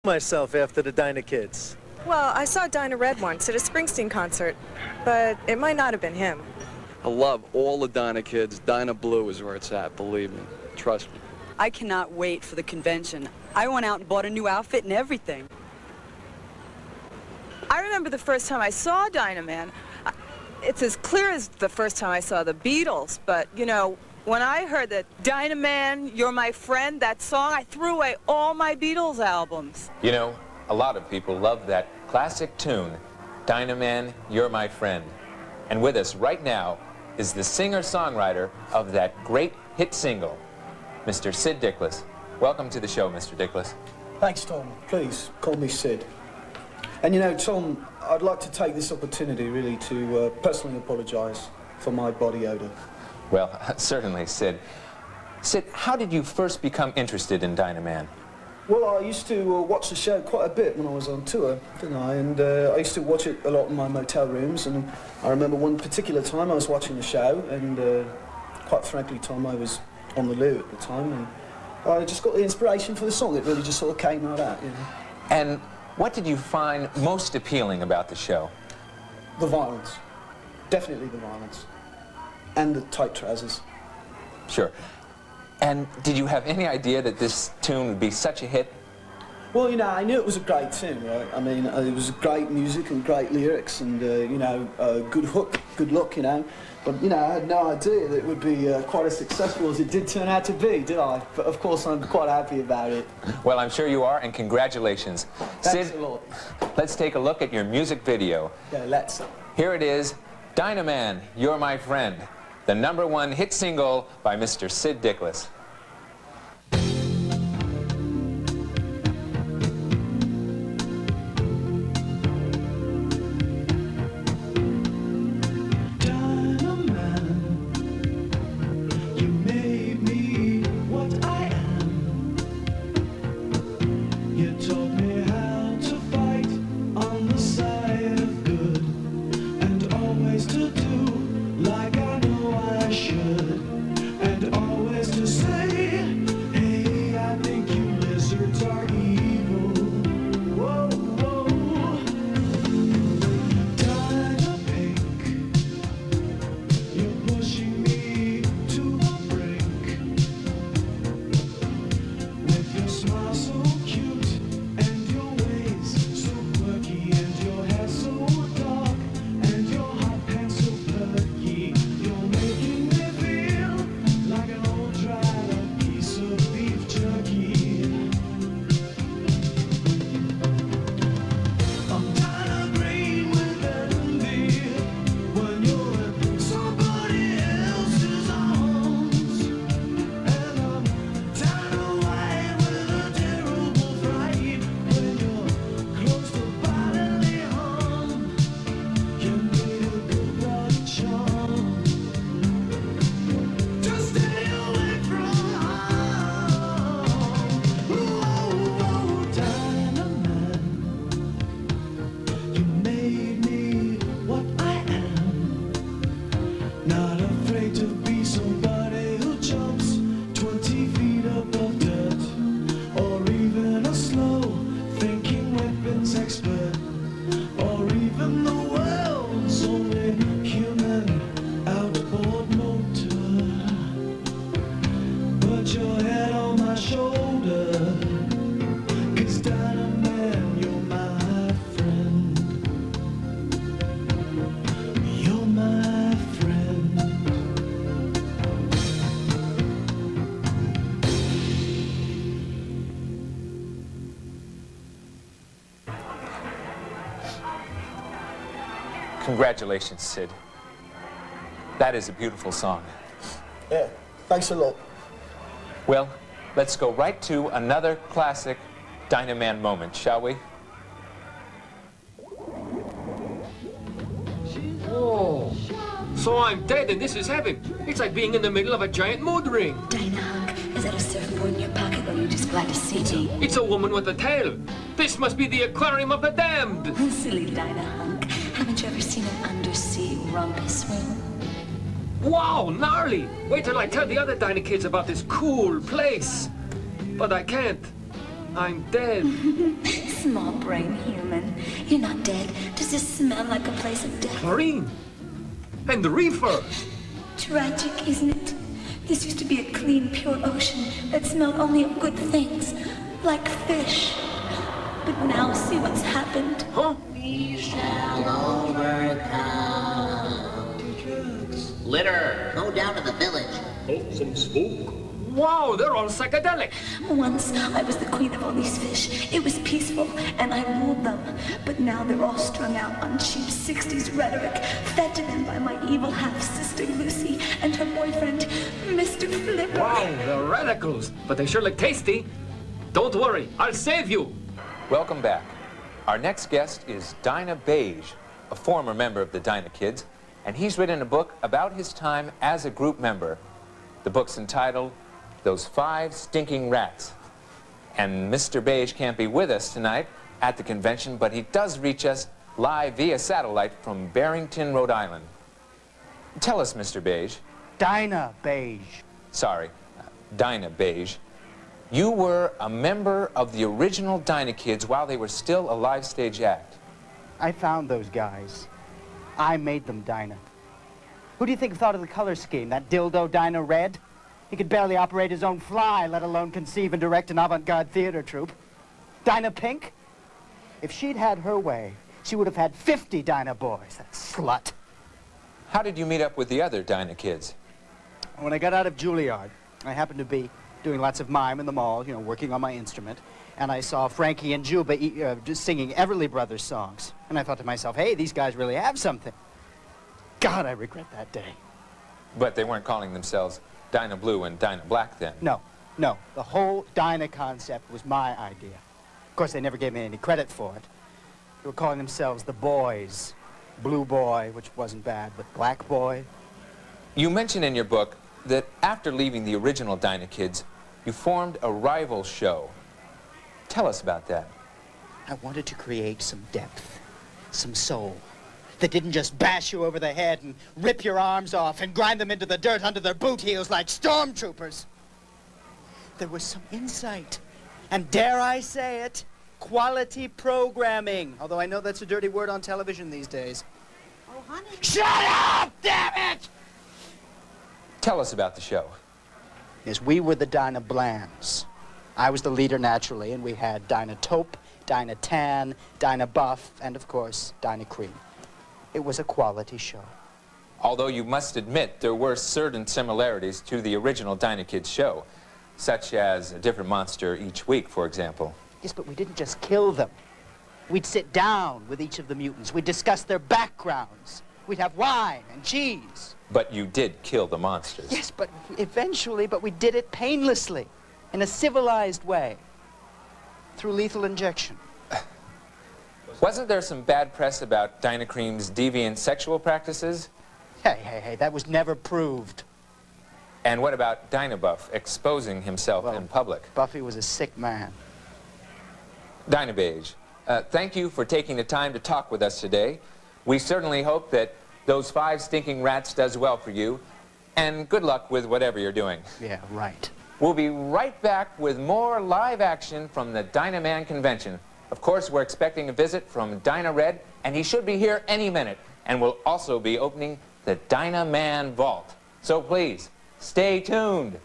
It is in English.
myself after the Dyna kids. Well, I saw Dinah Red once at a Springsteen concert, but it might not have been him. I love all the Dyna kids. Dyna Blue is where it's at, believe me. Trust me. I cannot wait for the convention. I went out and bought a new outfit and everything. I remember the first time I saw Dynaman. It's as clear as the first time I saw the Beatles, but, you know, when I heard that Dynaman, You're My Friend, that song, I threw away all my Beatles albums. You know, a lot of people love that classic tune, Dynaman, You're My Friend. And with us right now is the singer-songwriter of that great hit single, Mr. Sid Dickless. Welcome to the show, Mr. Dickless. Thanks, Tom. Please, call me Sid. And you know, Tom, I'd like to take this opportunity really to personally apologise for my body odour. Well, certainly, Sid. Sid, how did you first become interested in Dynaman? Well, I used to watch the show quite a bit when I was on tour, didn't I? And I used to watch it a lot in my motel rooms, and I remember one particular time I was watching the show, and quite frankly, Tom, I was on the loo at the time, and I just got the inspiration for the song. It really just sort of came like that, you know. And what did you find most appealing about the show? The violence. Definitely the violence. And the tight trousers. Sure. And did you have any idea that this tune would be such a hit? Well, you know, I knew it was a great tune, right? I mean, it was great music and great lyrics and, you know, good hook, good look, you know. But, you know, I had no idea that it would be quite as successful as it did turn out to be, did I? But, of course, I'm quite happy about it. Well, I'm sure you are, and congratulations. Thanks Sid, a lot. let's take a look at your music video. Yeah, let's. Here it is, Dynaman, You're My Friend, the #1 hit single by Mr. Sid Dickless. Congratulations, Sid. That is a beautiful song. Yeah, thanks a lot. Well, let's go right to another classic Dynaman moment, shall we? Oh, so I'm dead and this is heaven. It's like being in the middle of a giant mood ring. DynaCon, is that a surfboard in your pocket or are you just glad to see me? It's a woman with a tail. This must be the aquarium of the damned. Silly DynaCon. Haven't you ever seen an undersea rumpus swim? Wow, gnarly! Wait till I tell the other Dyna kids about this cool place. But I can't. I'm dead. smell like a place of death. Chlorine. And the reefer. Tragic, isn't it? This used to be a clean, pure ocean that smelled only of good things, like fish. But now see what's happened. Huh? We shall overcome. Litter, go down to the village. Oh, some smoke. Wow, they're all psychedelic. Once I was the queen of all these fish. It was peaceful, and I ruled them. But now they're all strung out on cheap 60s rhetoric, fed to them by my evil half-sister Lucy and her boyfriend, Mr. Flipper. Wow, they're radicals, but they sure look tasty. Don't worry, I'll save you. Welcome back. Our next guest is Dyna Beige, a former member of the Dyna Kids, and he's written a book about his time as a group member. The book's entitled Those 5 Stinking Rats. And Mr. Beige can't be with us tonight at the convention, but he does reach us live via satellite from Barrington, Rhode Island. Tell us, Mr. Beige. Dyna Beige. Sorry, Dyna Beige. You were a member of the original Dyna Kids while they were still a live stage act. I found those guys. I made them Dyna. Who do you think thought of the color scheme? That dildo Dyna Red? He could barely operate his own fly, let alone conceive and direct an avant-garde theater troupe. Dyna Pink? If she'd had her way, she would have had 50 Dyna boys, that slut. How did you meet up with the other Dyna Kids? When I got out of Juilliard, I happened to be doing lots of mime in the mall, you know, working on my instrument, and I saw Frankie and Juba just singing Everly Brothers songs. And I thought to myself, hey, these guys really have something. God, I regret that day. But they weren't calling themselves Dyna Blue and Dyna Black then. No, no. The whole Dyna concept was my idea. Of course, they never gave me any credit for it. They were calling themselves the Boys. Blue Boy, which wasn't bad, but Black Boy. You mention in your book that after leaving the original Dyna Kids, you formed a rival show. Tell us about that. I wanted to create some depth, some soul, that didn't just bash you over the head and rip your arms off and grind them into the dirt under their boot heels like stormtroopers. There was some insight, and dare I say it, quality programming. Although I know that's a dirty word on television these days. Oh, honey. Shut up, damn it! Tell us about the show. Yes, we were the Dyna Blands. I was the leader naturally, and we had Dyna Taupe, Dyna Tan, Dyna Buff, and of course, Dyna Cream. It was a quality show. Although you must admit there were certain similarities to the original Dyna Kids show, such as a different monster each week, for example. Yes, but we didn't just kill them. We'd sit down with each of the mutants. We'd discuss their backgrounds. We'd have wine and cheese. But you did kill the monsters. Yes, but eventually, we did it painlessly, in a civilized way, through lethal injection. Wasn't there some bad press about Dyna Cream's deviant sexual practices? Hey, that was never proved. And what about Dyna Buff exposing himself in public? Buffy was a sick man. Dyna Beige, thank you for taking the time to talk with us today. We certainly hope that Those 5 Stinking Rats does well for you, and good luck with whatever you're doing. Yeah, right. We'll be right back with more live action from the Dynaman convention. Of course, we're expecting a visit from Dyna Red, and he should be here any minute. And we'll also be opening the Dynaman Vault. So please, stay tuned.